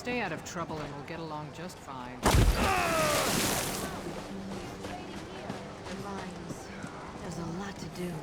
Stay out of trouble and we'll get along just fine. The mines. There's a lot to do.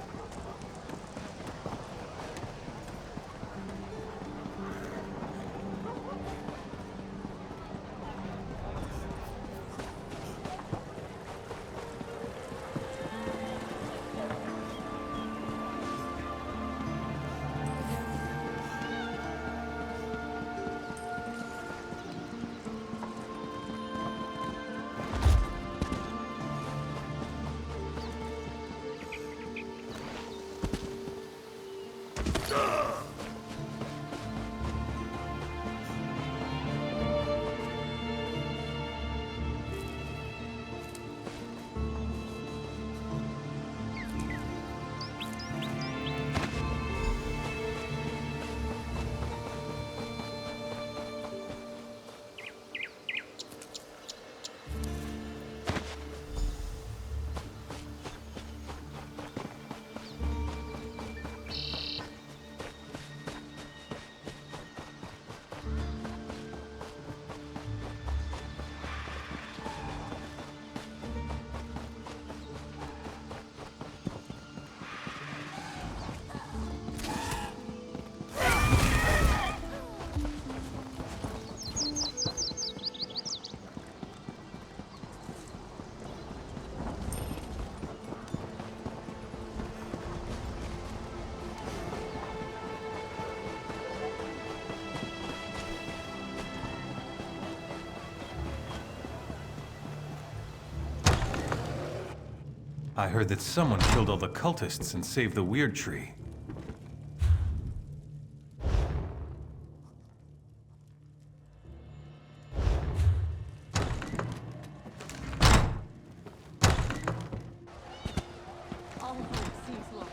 I heard that someone killed all the cultists and saved the weird tree. All hope seems lost.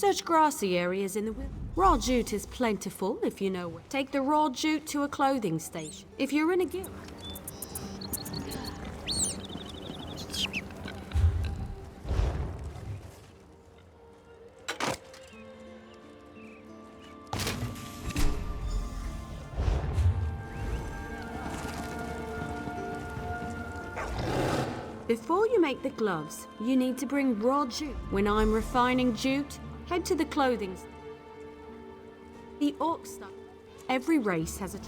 Search grassy areas in the wilderness. Raw jute is plentiful if you know where. Take the raw jute to a clothing station. If you're in a guild. Before you make the gloves, you need to bring raw jute. When I'm refining jute, head to the clothing. The orc stuff. Every race has a.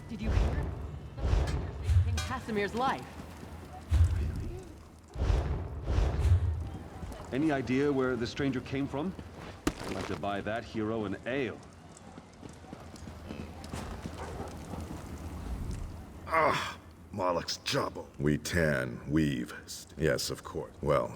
Did you hear? King Casimir's life. Any idea where the stranger came from? I'd like to buy that hero an ale. Ah, Moloch's jobble. We tan, weave. Yes, of course. Well.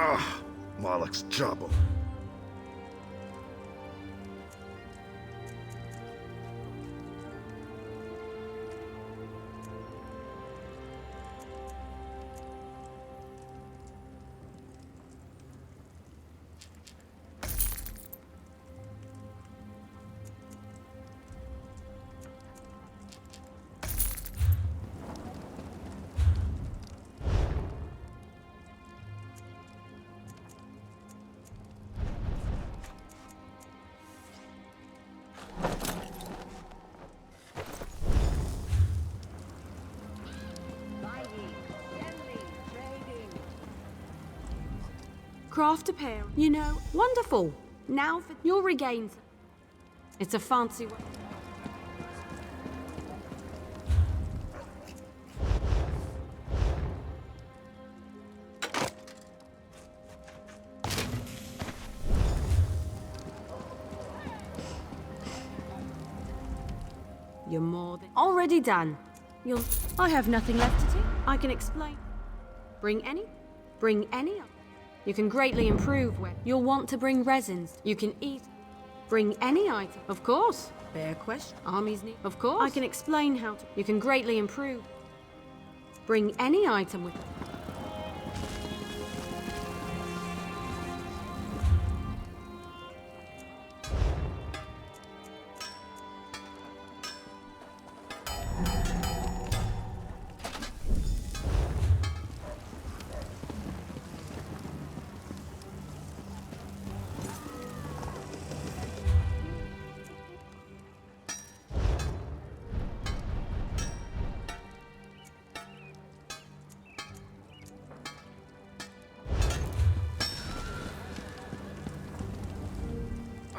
Ah, Moloch's jobble. Craft a pair. You know, wonderful. Now for you'll regain. It's a fancy way. You're more than already done. I have nothing left to do. I can explain. Bring any. You can greatly improve when you'll want to bring resins. You can eat. Bring any item. Of course. Fair question. Armies need. Of course. I can explain how to. You can greatly improve. Bring any item with you.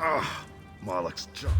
Ah, Moloch's job.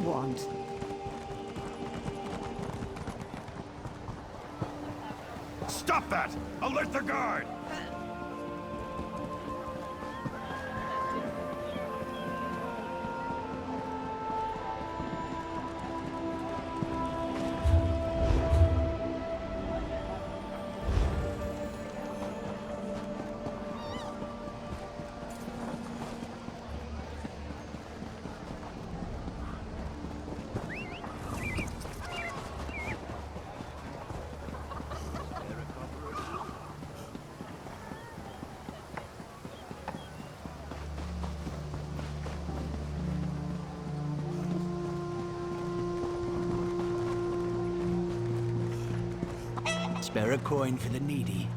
want? Stop that! Alert the guard! Spare a coin for the needy.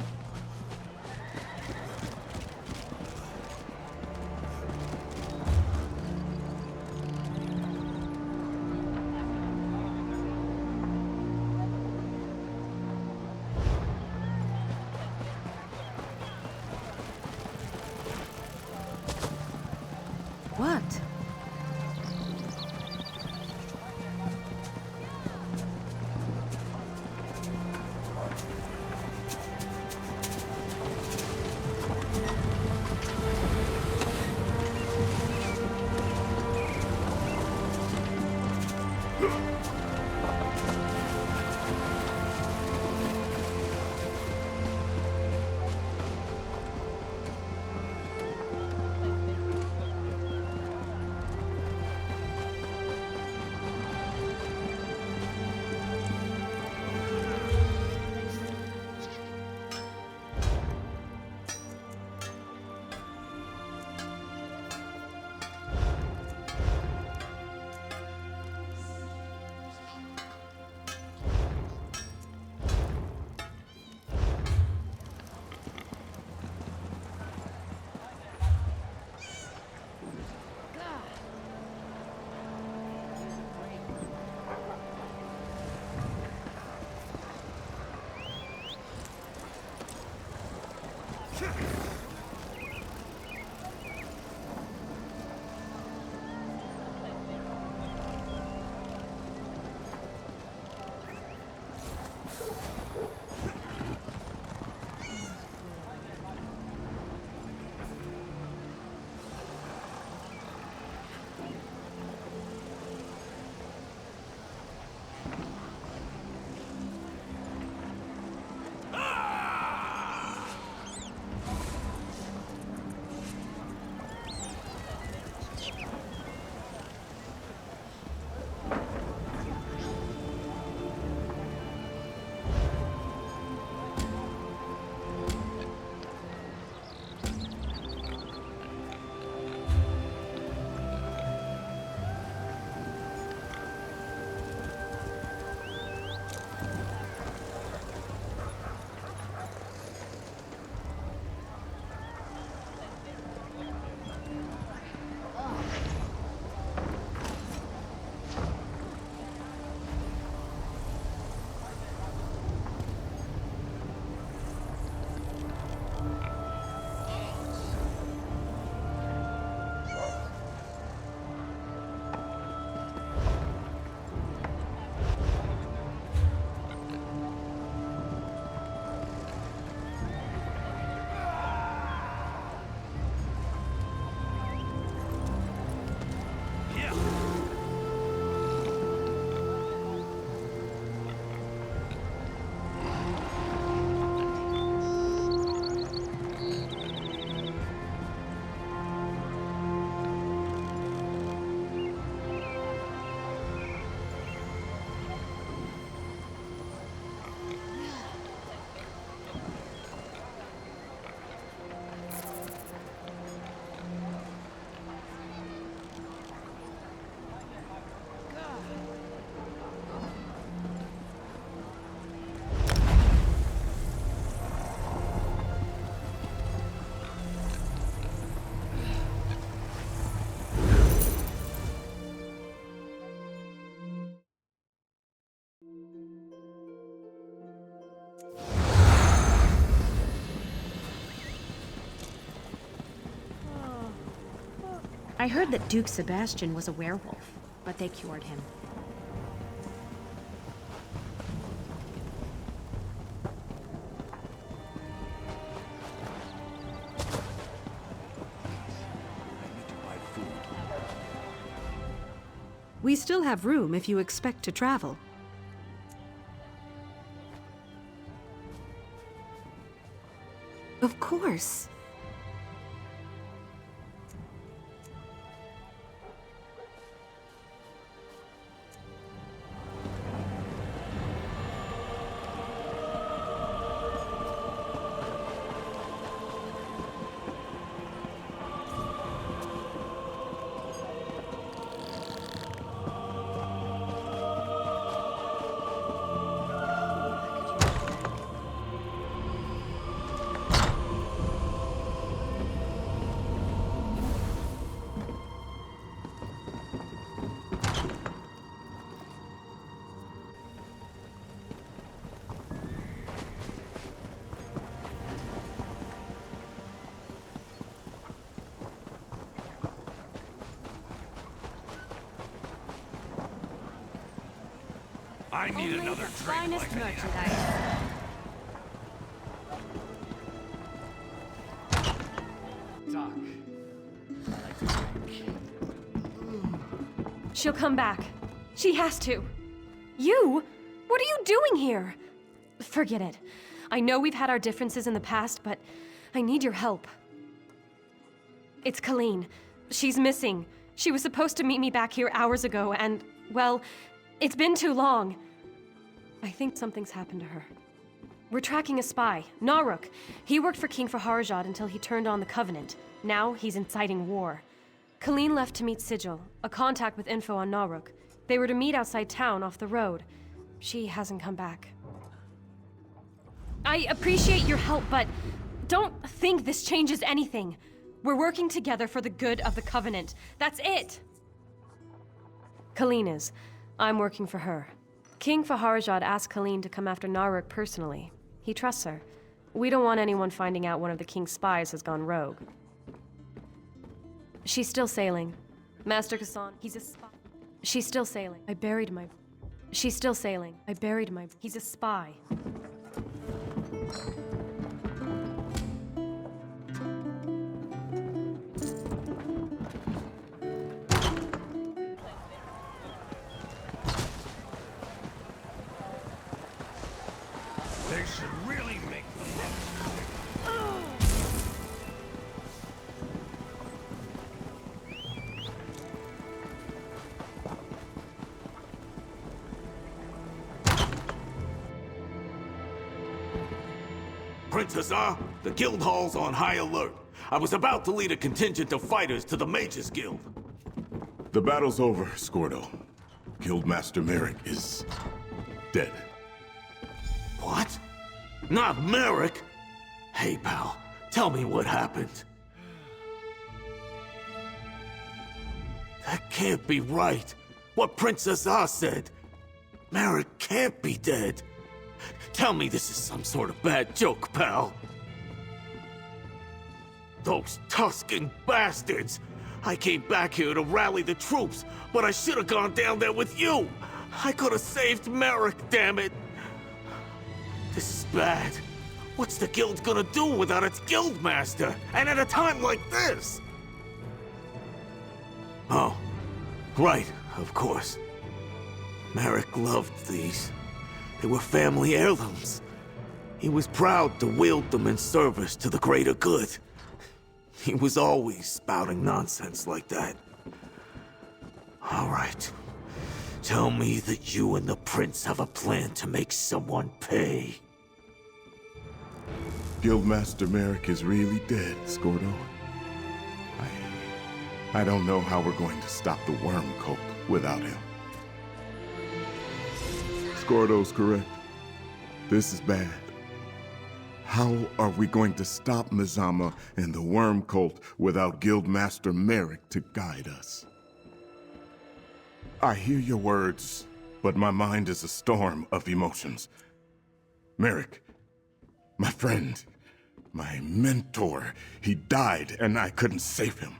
What? I heard that Duke Sebastian was a werewolf. but they cured him. We still have room if you expect to travel. Of course. I need Only another the drink finest like that. merchandise. Doc, I like to drink. She'll come back. She has to. You? What are you doing here? Forget it. I know we've had our differences in the past, but I need your help. It's Colleen. She's missing. She was supposed to meet me back here hours ago, and, well, it's been too long. I think something's happened to her. We're tracking a spy, Naruk. He worked for King Faharjad until he turned on the Covenant. Now he's inciting war. Colleen left to meet Sigil, a contact with info on Naruk. They were to meet outside town off the road. She hasn't come back. I appreciate your help, but don't think this changes anything. We're working together for the good of the Covenant. That's it! Colleen is. I'm working for her. King Faharjad asked Colleen to come after Naruk personally. He trusts her. We don't want anyone finding out one of the king's spies has gone rogue. She's still sailing. Master Kassan, he's a spy. She's still sailing. I buried my... She's still sailing. I buried my... He's a spy. They should really make the Princess the guild hall's on high alert. I was about to lead a contingent of fighters to the Mages Guild. The battle's over, Scordo. Guildmaster Merrick is... dead. What? Not Merrick? Hey, pal, tell me what happened. That can't be right. What Princess said. Merrick can't be dead. Tell me this is some sort of bad joke, pal. Those Tuscan bastards! I came back here to rally the troops, but I should have gone down there with you! I could have saved Merrick, damn it! This is bad. What's the guild gonna do without its guildmaster? And at a time like this? Oh, right, of course. Merrick loved these. They were family heirlooms. He was proud to wield them in service to the greater good. He was always spouting nonsense like that. All right. Tell me that you and the prince have a plan to make someone pay. Guildmaster Merrick is really dead, Scordo. I don't know how we're going to stop the worm cult without him. Scordo's correct. This is bad. How are we going to stop Mizama and the worm cult without Guildmaster Merrick to guide us? I hear your words, but my mind is a storm of emotions. Merrick, my friend, my mentor, he died and I couldn't save him.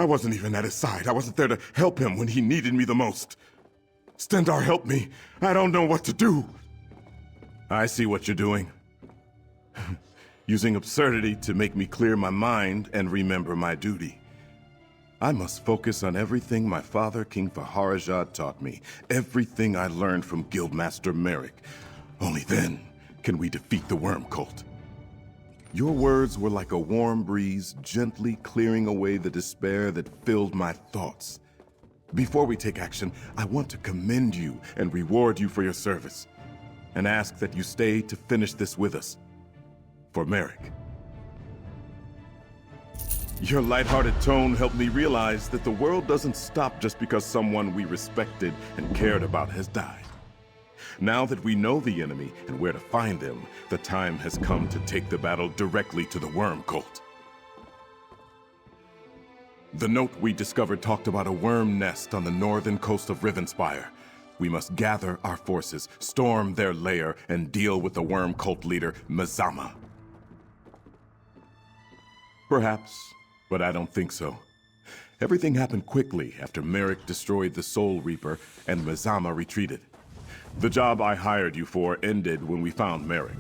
I wasn't even at his side. I wasn't there to help him when he needed me the most. Stendarr, help me. I don't know what to do. I see what you're doing. Using absurdity to make me clear my mind and remember my duty. I must focus on everything my father, King Faharajad, taught me. Everything I learned from Guildmaster Merrick. Only then can we defeat the Worm Cult. Your words were like a warm breeze, gently clearing away the despair that filled my thoughts. Before we take action, I want to commend you and reward you for your service, and ask that you stay to finish this with us. For Merrick. Your lighthearted tone helped me realize that the world doesn't stop just because someone we respected and cared about has died. Now that we know the enemy and where to find them, the time has come to take the battle directly to the Worm Cult. The note we discovered talked about a worm nest on the northern coast of Rivenspire. We must gather our forces, storm their lair, and deal with the Worm Cult leader, Mazama. Perhaps, but I don't think so. Everything happened quickly after Merrick destroyed the Soul Reaper and Mazama retreated. The job I hired you for ended when we found Merrick.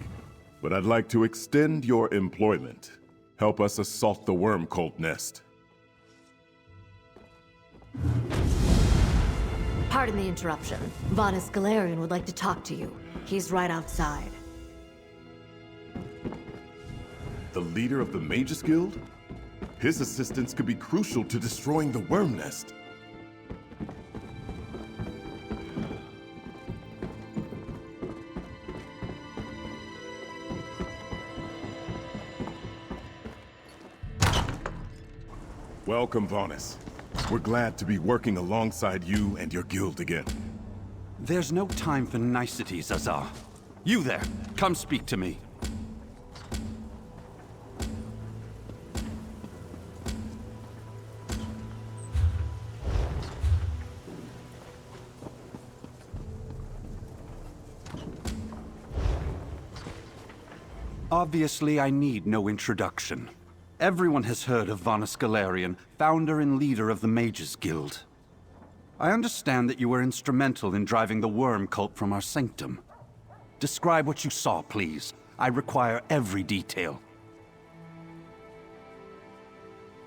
But I'd like to extend your employment. Help us assault the Worm Cult nest. Pardon the interruption. Vanus Galarian would like to talk to you. He's right outside. The leader of the Magus Guild? His assistance could be crucial to destroying the worm nest. Welcome, Vanus. We're glad to be working alongside you and your guild again. There's no time for niceties, Azar. You there, come speak to me. Obviously, I need no introduction. Everyone has heard of Vanus Galarian, founder and leader of the Magus Guild. I understand that you were instrumental in driving the worm cult from our sanctum. Describe what you saw, please. I require every detail.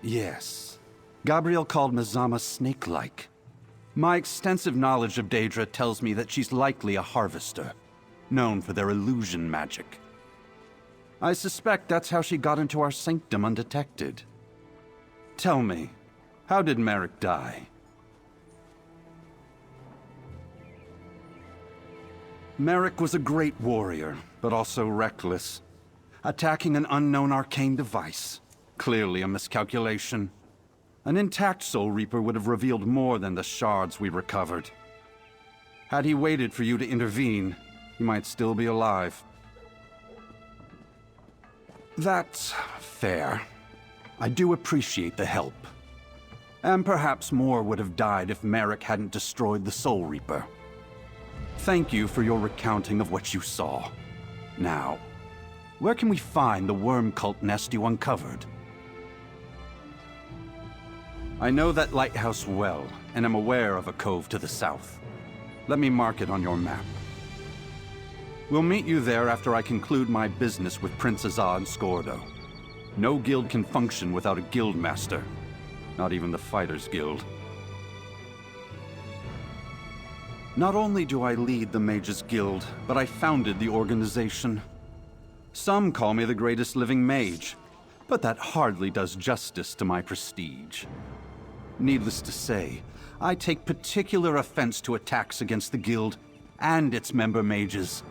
Yes. Gabriel called Mazama snake-like. My extensive knowledge of Daedra tells me that she's likely a harvester, known for their illusion magic. I suspect that's how she got into our sanctum undetected. Tell me, how did Merrick die? Merrick was a great warrior, but also reckless. Attacking an unknown arcane device. Clearly a miscalculation. An intact Soul Reaper would have revealed more than the shards we recovered. Had he waited for you to intervene, he might still be alive. That's fair. I do appreciate the help. And perhaps more would have died if Merrick hadn't destroyed the Soul Reaper. Thank you for your recounting of what you saw. Now, where can we find the worm cult nest you uncovered? I know that lighthouse well, and am aware of a cove to the south. Let me mark it on your map. We'll meet you there after I conclude my business with Prince Azah and Skordo. No guild can function without a guild master. Not even the Fighters Guild. Not only do I lead the Mages Guild, but I founded the organization. Some call me the greatest living mage, but that hardly does justice to my prestige. Needless to say, I take particular offense to attacks against the guild and its member mages.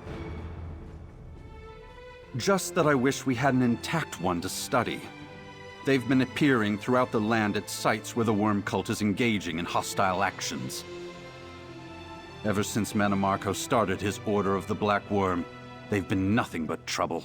Just that I wish we had an intact one to study. They've been appearing throughout the land at sites where the worm cult is engaging in hostile actions. Ever since Manamarco started his Order of the Black Worm, they've been nothing but trouble.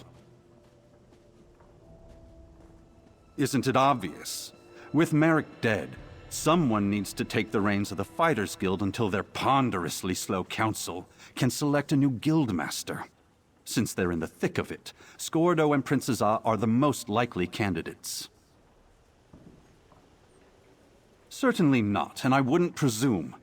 Isn't it obvious? With Merrick dead, someone needs to take the reins of the Fighters Guild until their ponderously slow council can select a new guildmaster. Since they're in the thick of it, Skordo and Prince Azah are the most likely candidates. Certainly not, and I wouldn't presume.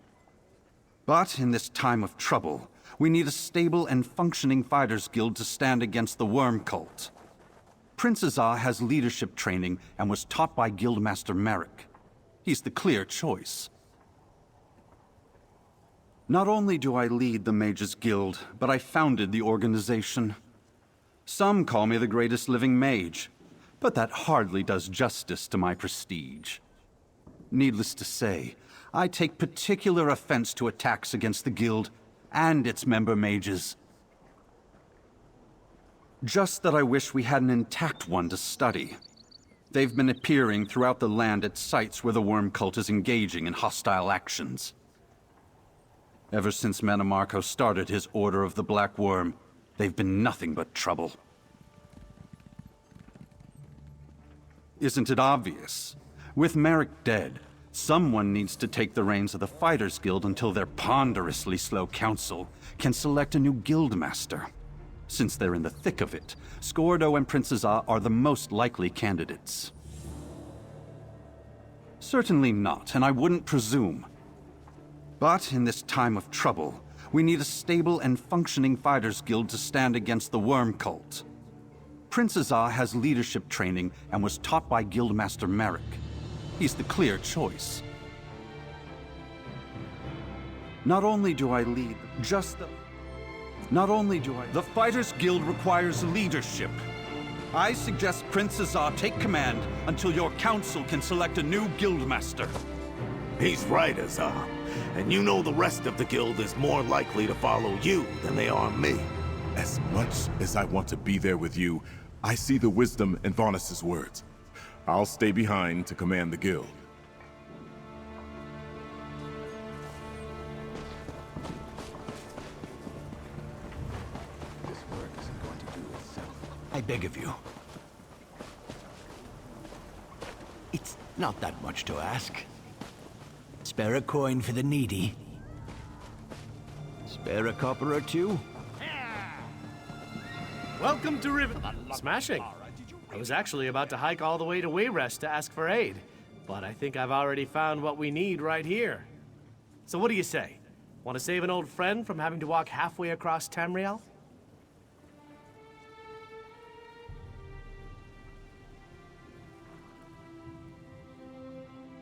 But in this time of trouble, we need a stable and functioning fighters guild to stand against the worm cult. Prince Azar has leadership training and was taught by Guildmaster Merrick. He's the clear choice. Not only do I lead the Mages Guild, but I founded the organization. Some call me the greatest living mage, but that hardly does justice to my prestige. Needless to say, I take particular offense to attacks against the Guild and its member mages. Just that I wish we had an intact one to study. They've been appearing throughout the land at sites where the worm cult is engaging in hostile actions. Ever since Manamarco started his Order of the Black Worm, they've been nothing but trouble. Isn't it obvious? With Merrick dead, someone needs to take the reins of the Fighters Guild until their ponderously slow council can select a new guildmaster. Since they're in the thick of it, Scordo and Prince Azar are the most likely candidates. Certainly not, and I wouldn't presume. But in this time of trouble, we need a stable and functioning fighters guild to stand against the worm cult. Prince Azar has leadership training and was taught by Guildmaster Merrick. He's the clear choice. Not only do I lead, The Fighters Guild requires leadership. I suggest Prince Azar take command until your council can select a new guildmaster. He's right, Azar. And you know the rest of the guild is more likely to follow you than they are me. As much as I want to be there with you, I see the wisdom in Varnus's words. I'll stay behind to command the guild. This work isn't going to do itself. I beg of you. It's not that much to ask. Spare a coin for the needy. Spare a copper or two. Welcome to Riven. Smashing. I was actually about to hike all the way to Wayrest to ask for aid, but I think I've already found what we need right here. So what do you say? Want to save an old friend from having to walk halfway across Tamriel?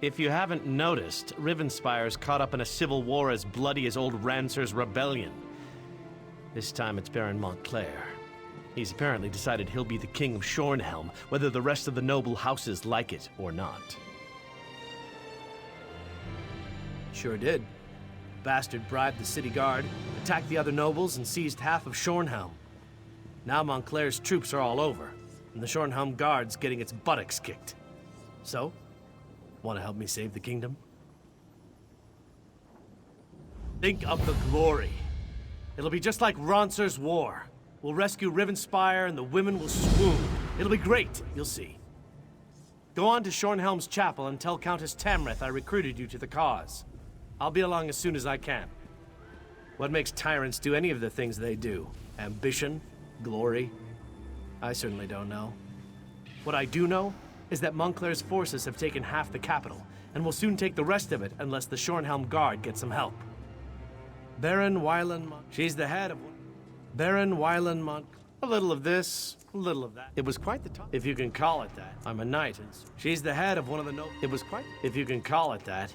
If you haven't noticed, Rivenspire's caught up in a civil war as bloody as old Rancer's rebellion. This time it's Baron Montclair. He's apparently decided he'll be the king of Shornhelm, whether the rest of the noble houses like it or not. Sure did. Bastard bribed the city guard, attacked the other nobles, and seized half of Shornhelm. Now Montclair's troops are all over, and the Shornhelm guard's getting its buttocks kicked. So, want to help me save the kingdom? Think of the glory. It'll be just like Rancer's war. We'll rescue Rivenspire and the women will swoon. It'll be great, you'll see. Go on to Shornhelm's chapel and tell Countess Tamrith I recruited you to the cause. I'll be along as soon as I can. What makes tyrants do any of the things they do? Ambition? Glory? I certainly don't know. What I do know is that Montclair's forces have taken half the capital, and will soon take the rest of it unless the Shornhelm Guard gets some help. Baron Wylan she's the head of Baron Wylan a little of this, a little of that. It was quite the time, if you can call it that. I'm a knight, and she's the head of one of the It was quite, if you can call it that.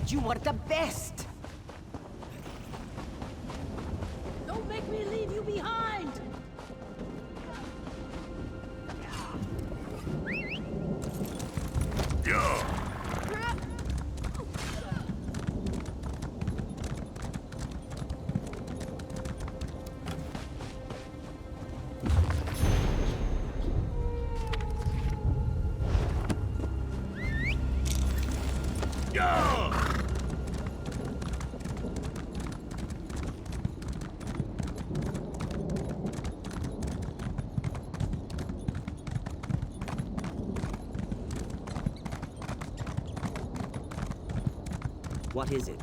You were the best! Don't make me leave you behind! What is it?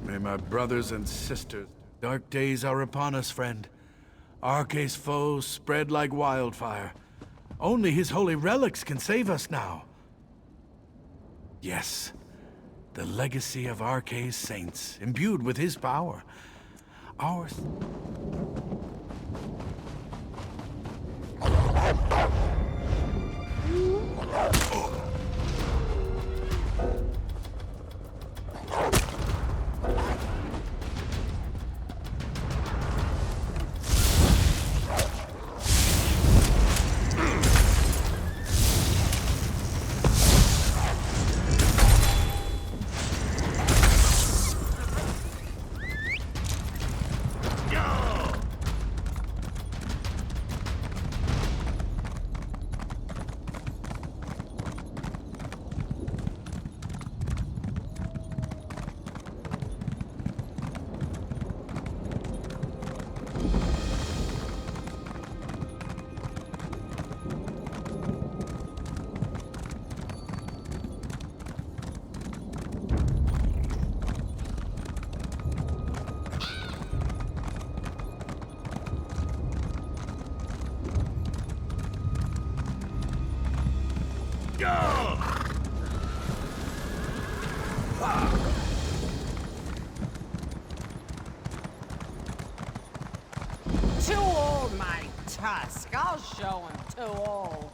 May my brothers and sisters, dark days are upon us, friend. Arce's foes spread like wildfire. Only his holy relics can save us now. Yes, the legacy of Arce's saints, imbued with his power. Ours. Too old, my tusk. I'll show him too old.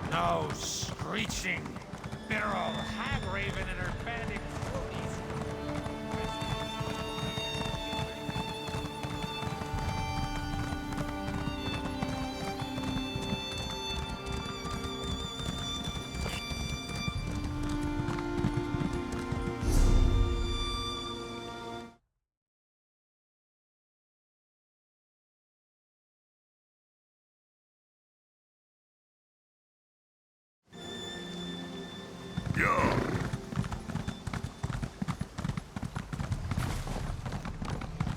No screeching, bitter old hag raven and her bandit cronies.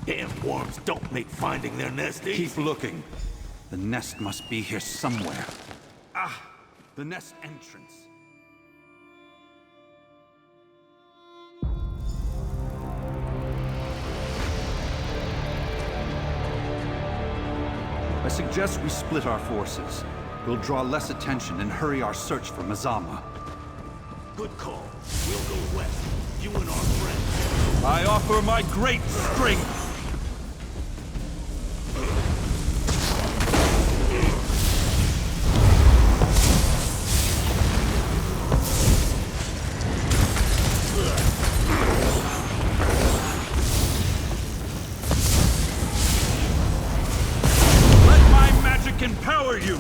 Damn worms don't make finding their nest easy. Keep looking. The nest must be here somewhere. Ah! The nest entrance. I suggest we split our forces. We'll draw less attention and hurry our search for Mazama. Good call. We'll go west. You and our friends. I offer my great strength! Let my magic empower you!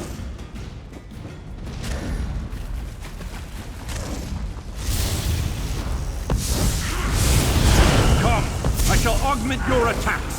I shall augment your attacks!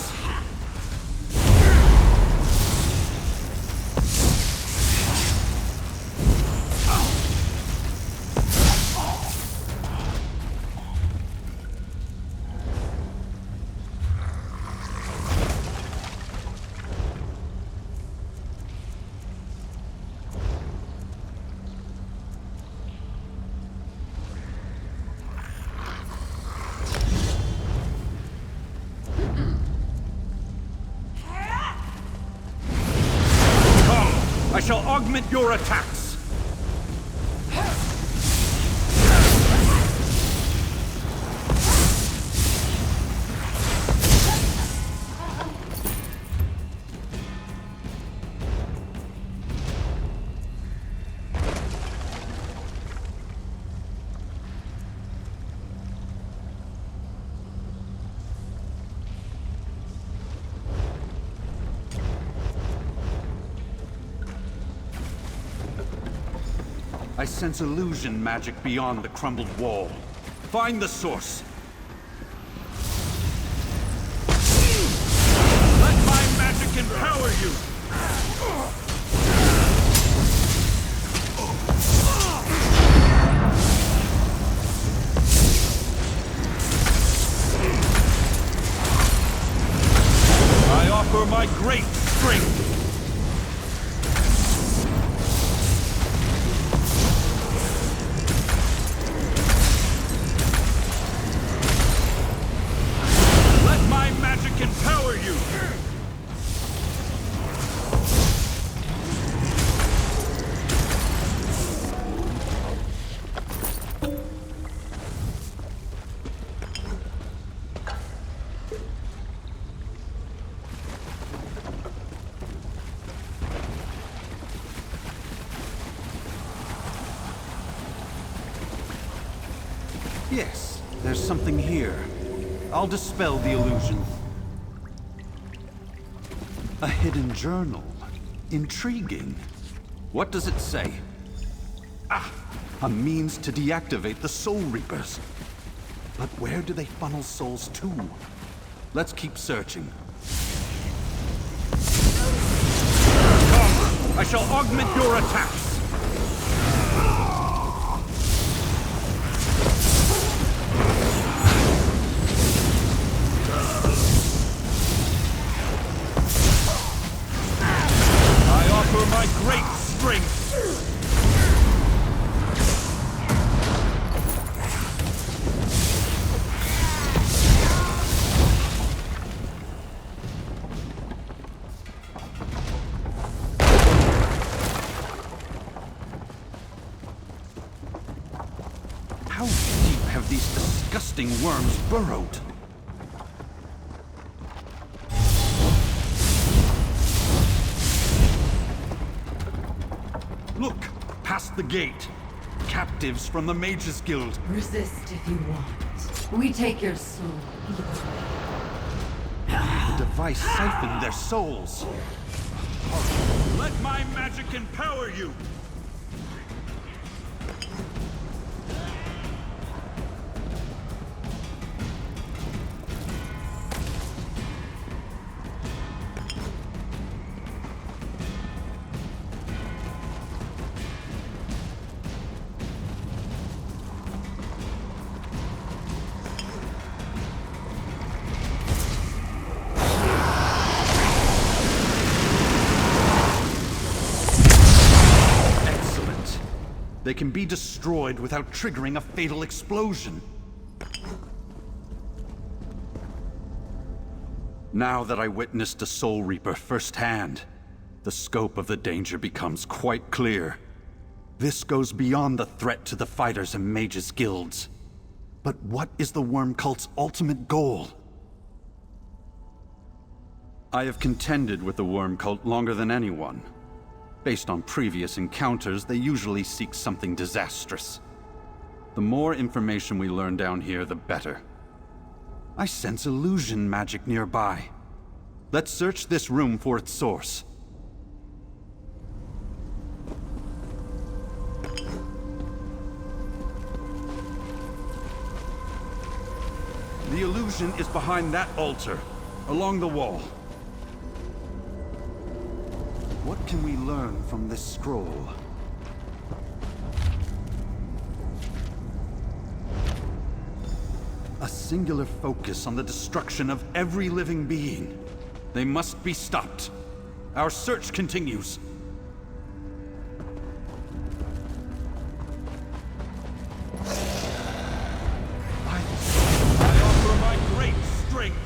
I shall augment your attacks! I sense illusion magic beyond the crumbled wall. Find the source. Let my magic empower you! I offer my great strength! Empower you! Yes, there's something here. I'll dispel the illusion. A hidden journal. Intriguing. What does it say? Ah! A means to deactivate the Soul Reapers. But where do they funnel souls to? Let's keep searching. Come! I shall augment your attacks! My great strength! How deep have these disgusting worms burrowed? past the gate. Captives from the Mages Guild. Resist if you want. We take your soul. The device siphoned their souls. Let my magic empower you! They can be destroyed without triggering a fatal explosion. Now that I witnessed a Soul Reaper firsthand, the scope of the danger becomes quite clear. This goes beyond the threat to the fighters and mages guilds. But what is the Worm Cult's ultimate goal? I have contended with the Worm Cult longer than anyone. Based on previous encounters, they usually seek something disastrous. The more information we learn down here, the better. I sense illusion magic nearby. Let's search this room for its source. The illusion is behind that altar, along the wall. What can we learn from this scroll? A singular focus on the destruction of every living being. They must be stopped. Our search continues. I offer my great strength.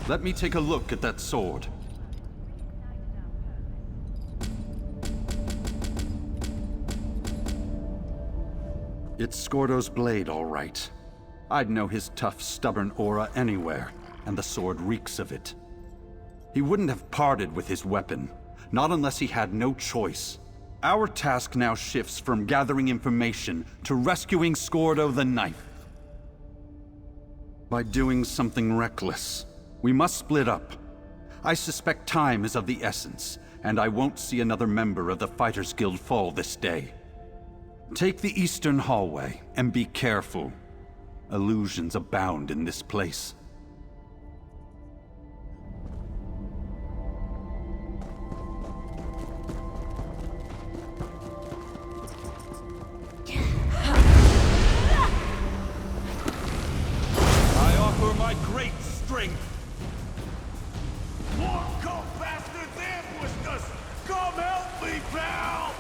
Let me take a look at that sword. It's Skordo's blade, all right. I'd know his tough, stubborn aura anywhere, and the sword reeks of it. He wouldn't have parted with his weapon, not unless he had no choice. Our task now shifts from gathering information to rescuing Skordo the Knife. By doing something reckless, we must split up. I suspect time is of the essence, and I won't see another member of the Fighters Guild fall this day. Take the eastern hallway, and be careful. Illusions abound in this place. I offer my great strength. More cult bastards ambushed us! Come help me, pal!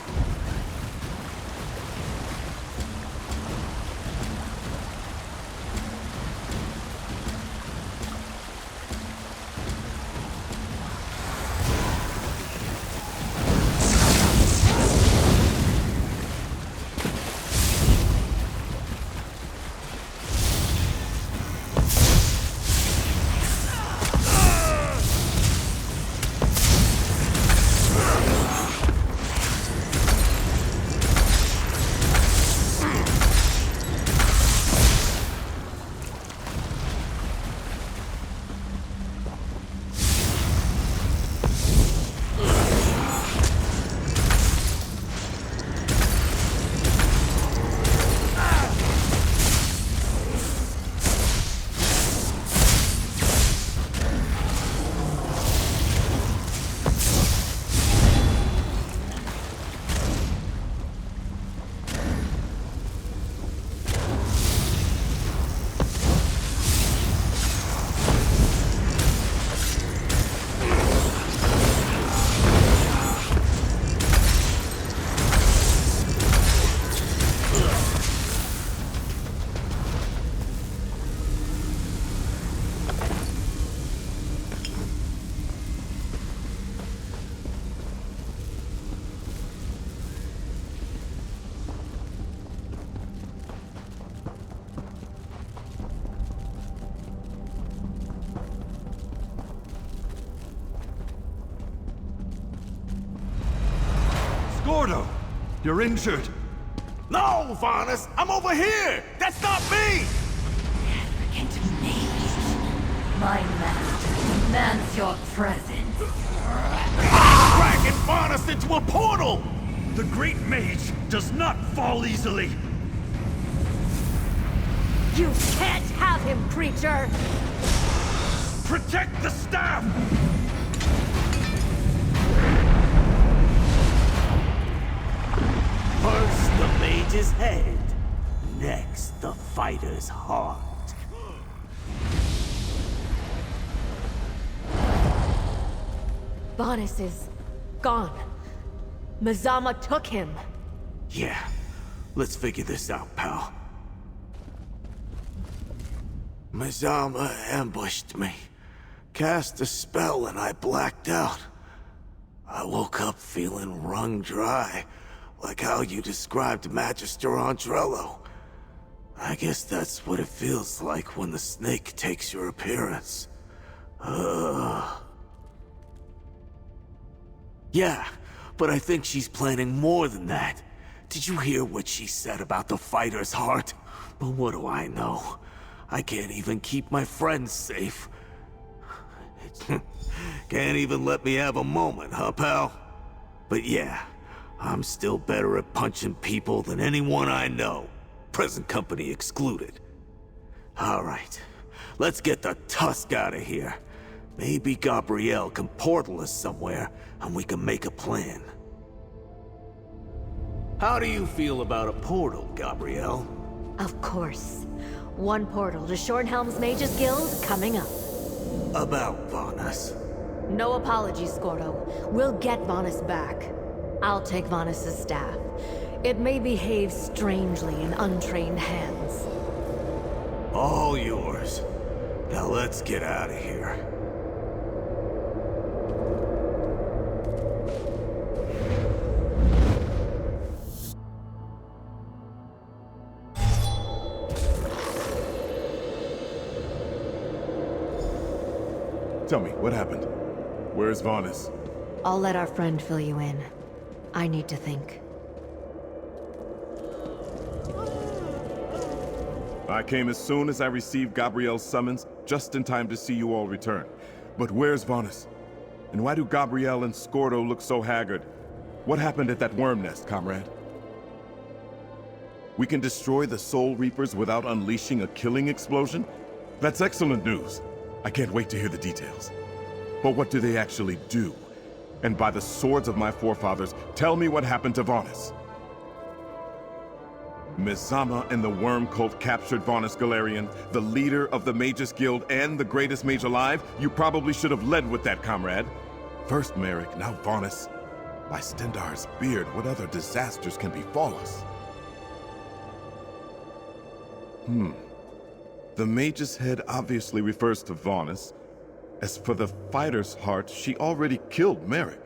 Skordo! You're injured! No, Varnus! I'm over here! That's not me! Arrogant mage. My master demands your presence. Dragging Varnus into a portal! The great mage does not fall easily! You can't have him, creature! Protect the staff! First, the mage's head. Next, the fighter's heart. Varnus is gone. Mazama took him. Yeah, let's figure this out, pal. Mazama ambushed me. Cast a spell and I blacked out. I woke up feeling wrung dry, like how you described Magister Andrello. I guess that's what it feels like when the snake takes your appearance. Yeah, but I think she's planning more than that. Did you hear what she said about the fighter's heart? But what do I know? I can't even keep my friends safe. Can't even let me have a moment, huh, pal? But yeah, I'm still better at punching people than anyone I know, present company excluded. Alright, let's get the tusk out of here. Maybe Gabrielle can portal us somewhere, and we can make a plan. How do you feel about a portal, Gabrielle? Of course. One portal to Shornhelm's Mages Guild coming up. About Varnus. No apologies, Skordo. We'll get Varnus back. I'll take Varnus' staff. It may behave strangely in untrained hands. All yours. Now let's get out of here. Tell me, what happened? Where's Varnus? I'll let our friend fill you in. I need to think. I came as soon as I received Gabrielle's summons, just in time to see you all return. But where's Varnus? And why do Gabrielle and Skordo look so haggard? What happened at that worm nest, comrade? We can destroy the Soul Reapers without unleashing a killing explosion? That's excellent news. I can't wait to hear the details. But what do they actually do? And by the swords of my forefathers, tell me what happened to Varnus. Mazama and the Worm Cult captured Varnus Galarian, the leader of the Mages Guild and the greatest mage alive. You probably should have led with that, comrade. First Merrick, now Varnus. By Stendarr's beard, what other disasters can befall us? The mage's head obviously refers to Varnus. As for the fighter's heart, she already killed Merrick.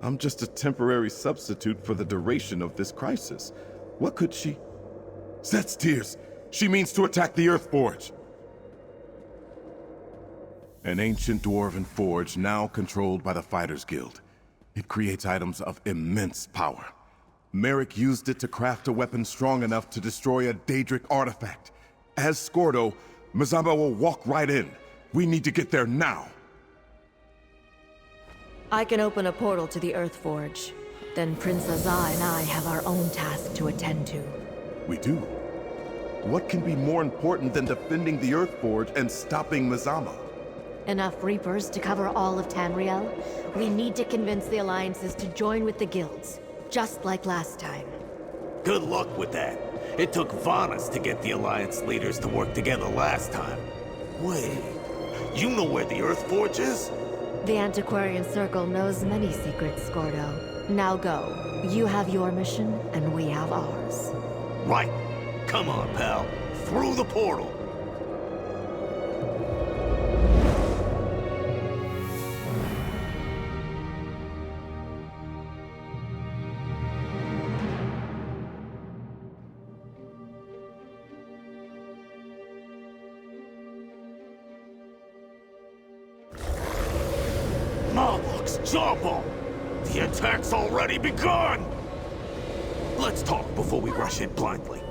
I'm just a temporary substitute for the duration of this crisis. What could she... Set's tears! She means to attack the Earth Forge! An ancient dwarven forge now controlled by the Fighters Guild. It creates items of immense power. Merrick used it to craft a weapon strong enough to destroy a Daedric artifact. As Skordo, Mazama will walk right in. We need to get there now. I can open a portal to the Earth Forge. Then Prince Azar and I have our own task to attend to. We do. What can be more important than defending the Earth Forge and stopping Mazama? Enough Reapers to cover all of Tamriel? We need to convince the alliances to join with the guilds, just like last time. Good luck with that. It took Varnus to get the Alliance leaders to work together last time. Wait, you know where the Earth Forge is? The Antiquarian Circle knows many secrets, Skordo. Now go. You have your mission, and we have ours. Right. Come on, pal. Through the portal. Marlock's jawbone! The attack's already begun! Let's talk before we rush in blindly.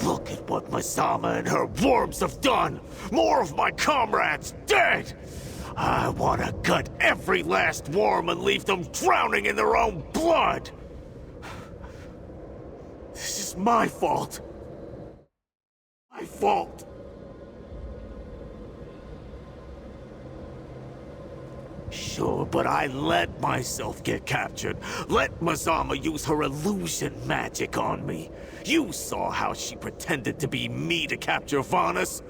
Look at what Masama and her worms have done! More of my comrades dead! I want to gut every last worm and leave them drowning in their own blood! This is my fault. My fault. Sure, but I let myself get captured. Let Masama use her illusion magic on me. You saw how she pretended to be me to capture Vanus.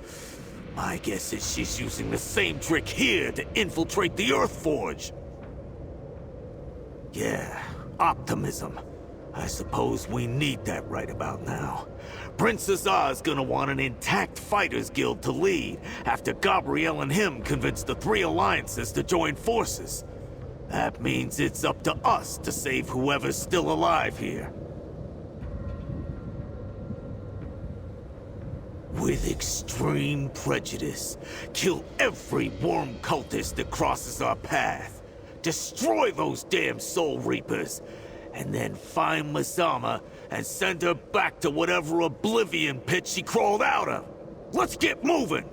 My guess is she's using the same trick here to infiltrate the Earthforge. Yeah, optimism. I suppose we need that right about now. Princess A's gonna want an intact fighters guild to lead, after Gabrielle and him convinced the three alliances to join forces. That means it's up to us to save whoever's still alive here. With extreme prejudice, kill every worm cultist that crosses our path. Destroy those damn Soul Reapers, and then find Masama and send her back to whatever oblivion pit she crawled out of. Let's get moving!